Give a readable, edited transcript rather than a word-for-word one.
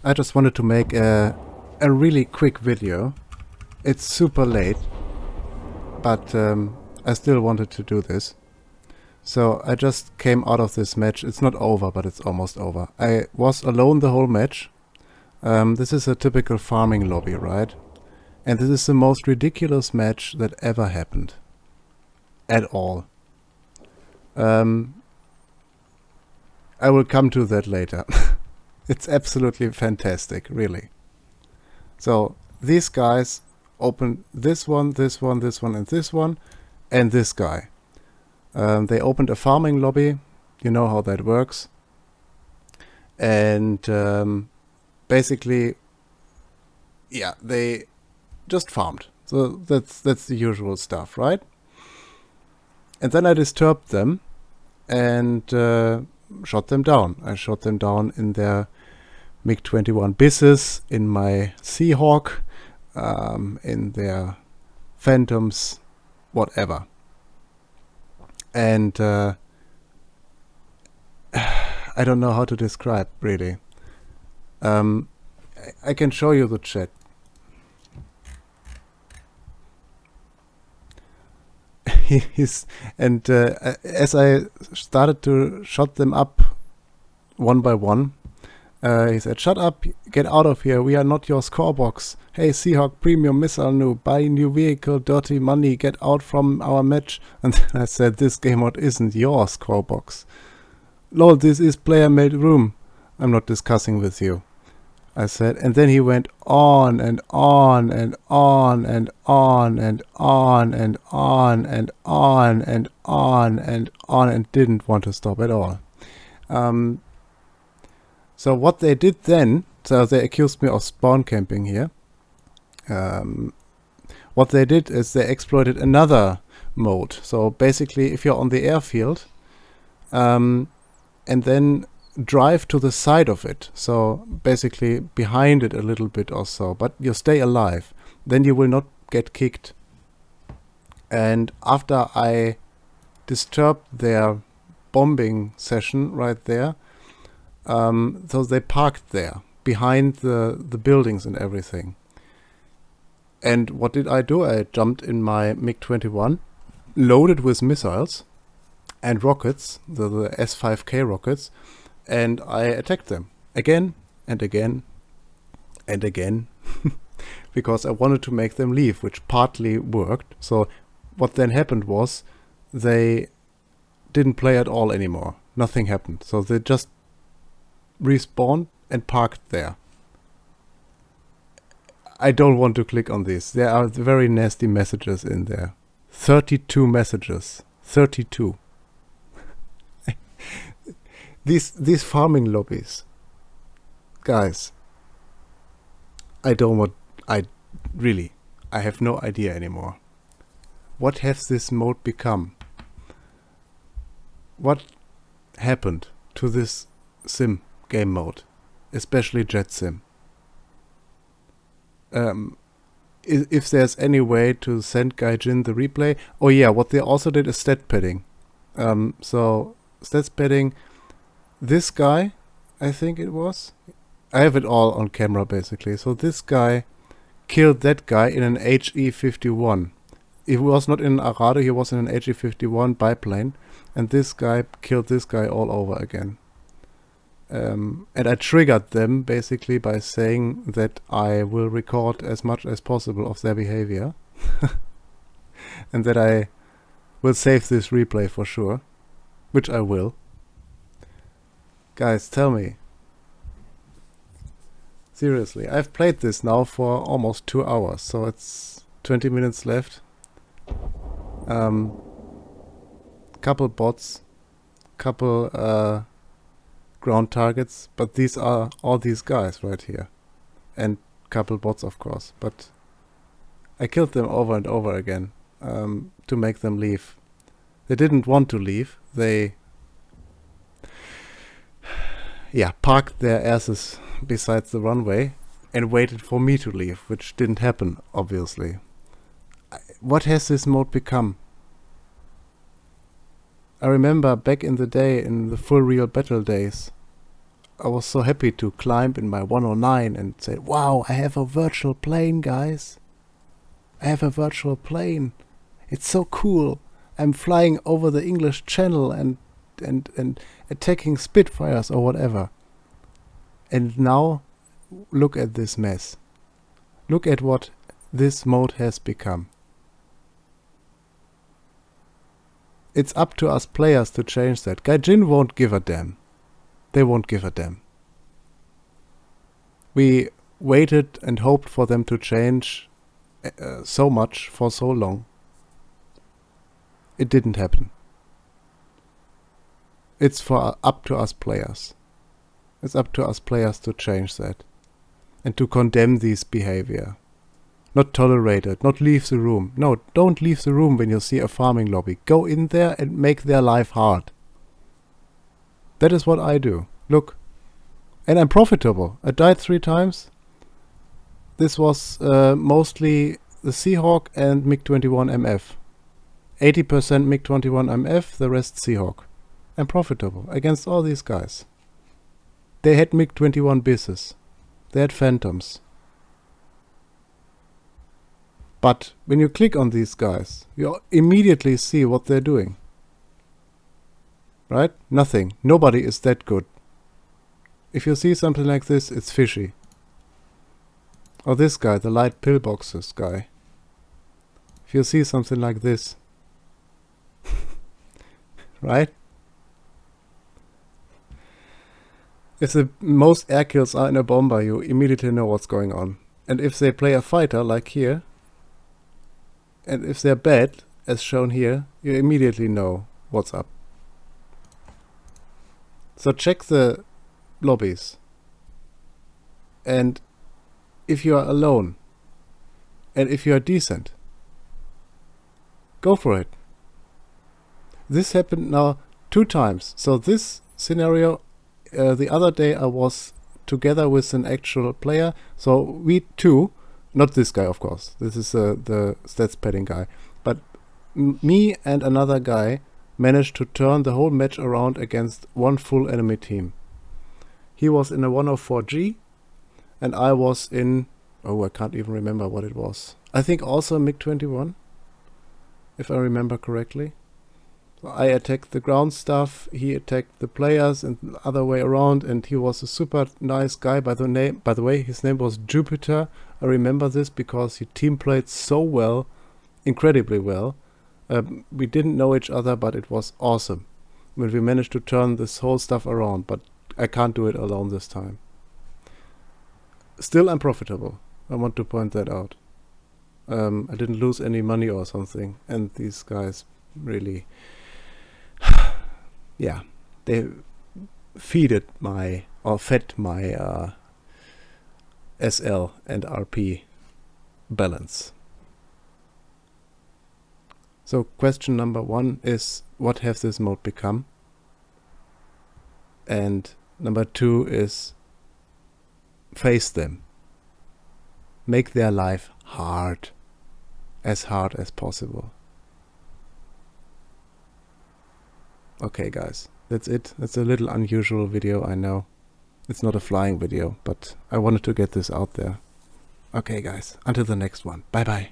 I just wanted to make a really quick video. It's super late, but I still wanted to do this. So I just came out of this match. It's not over, but it's almost over. I was alone the whole match. This is a typical farming lobby, right? And this is the most ridiculous match that ever happened. At all. I will come to that later. It's absolutely fantastic, really. So these guys opened this one, this one, this one, and this one, and this guy. They opened a farming lobby. You know how that works. And basically, yeah, they just farmed. So that's the usual stuff, right? And then I disturbed them and shot them down. I shot them down in their MiG-21 Bisses, in my Seahawk, in their Phantoms, whatever. And I don't know how to describe, really. I can show you the chat. As I started to shot them up one by one, he said, "Shut up, get out of here, we are not your score box. Hey, Seahawk premium missile noob, buy new vehicle, dirty money, get out from our match." And then I said, "This game mode isn't your score box. Lol, this is player made room. I'm not discussing with you," I said. And then he went on and on and on and on and on and on and on and on and on and didn't want to stop at all. So what they did then, so they accused me of spawn camping here. What they did is they exploited another mode. So basically, if you're on the airfield, and then drive to the side of it, so basically behind it a little bit or so, but you stay alive, then you will not get kicked. And after I disturbed their bombing session right there, so they parked there behind the buildings and everything. And what did I do? I jumped in my MiG-21, loaded with missiles and rockets, the S5K rockets, and I attacked them again and again and again because I wanted to make them leave, which partly worked. So what then happened was they didn't play at all anymore. Nothing happened. So they just respawned and parked there. I don't want to click on this. There are very nasty messages in there. 32 messages. 32. These farming lobbies. Guys. I have no idea anymore. What has this mode become? What happened to this sim game mode? Especially Jet Sim. If there's any way to send Gaijin the replay. Oh yeah, what they also did is stat padding. So stats padding, this guy, I think it was, I have it all on camera basically. So this guy killed that guy in an HE-51. He was not in an Arado, he was in an HE-51 biplane, and this guy killed this guy all over again. And I triggered them basically by saying that I will record as much as possible of their behavior and that I will save this replay for sure, which I will. Guys, tell me. Seriously, I've played this now for almost 2 hours, so it's 20 minutes left. Couple bots, couple ground targets, but these are all these guys right here, and couple bots of course, but I killed them over and over again to make them leave. They didn't want to leave. They parked their asses beside the runway and waited for me to leave, which didn't happen, obviously. What has this mode become? I remember back in the day, in the full real battle days, I was so happy to climb in my 109 and say, wow, I have a virtual plane, guys. I have a virtual plane. It's so cool. I'm flying over the English Channel and attacking Spitfires or whatever. And now, look at this mess. Look at what this mode has become. It's up to us players to change that. Gaijin won't give a damn. They won't give a damn. We waited and hoped for them to change so much for so long. It didn't happen. It's up to us players. It's up to us players to change that. And to condemn this behavior. Not tolerate it, not leave the room. No, don't leave the room when you see a farming lobby. Go in there and make their life hard. That is what I do. Look. And I'm profitable. I died 3 times. This was mostly the Seahawk and MiG-21 MF. 80% MiG-21 MF, the rest Seahawk. I'm profitable against all these guys. They had MiG-21 Bisses. They had Phantoms. But when you click on these guys, you immediately see what they're doing. Right? Nothing. Nobody is that good. If you see something like this, it's fishy. Or this guy, the light pillboxes guy. If you see something like this. Right? If the most air kills are in a bomber, you immediately know what's going on. And if they play a fighter, like here, and if they're bad, as shown here, you immediately know what's up. So check the lobbies. And if you are alone, and if you are decent, go for it. This happened now 2 times. So this scenario, the other day I was together with an actual player. So we two, not this guy of course, this is the stats padding guy, but me and another guy managed to turn the whole match around against one full enemy team. He was in a 104G and I was in, oh, I can't even remember what it was. I think also MiG-21, if I remember correctly. I attacked the ground stuff, he attacked the players and the other way around, and he was a super nice guy. By the way, his name was Jupiter. I remember this because he team played so well, incredibly well. We didn't know each other, but it was awesome when we managed to turn this whole stuff around, but I can't do it alone this time. Still, I'm profitable. I want to point that out. I didn't lose any money or something, and these guys really... yeah, they fed my SL and RP balance. So question number 1 is, what has this mode become? And number 2 is, face them. Make their life hard as possible. Okay guys, that's it. That's a little unusual video, I know. It's not a flying video, but I wanted to get this out there. Okay guys, until the next one. Bye bye.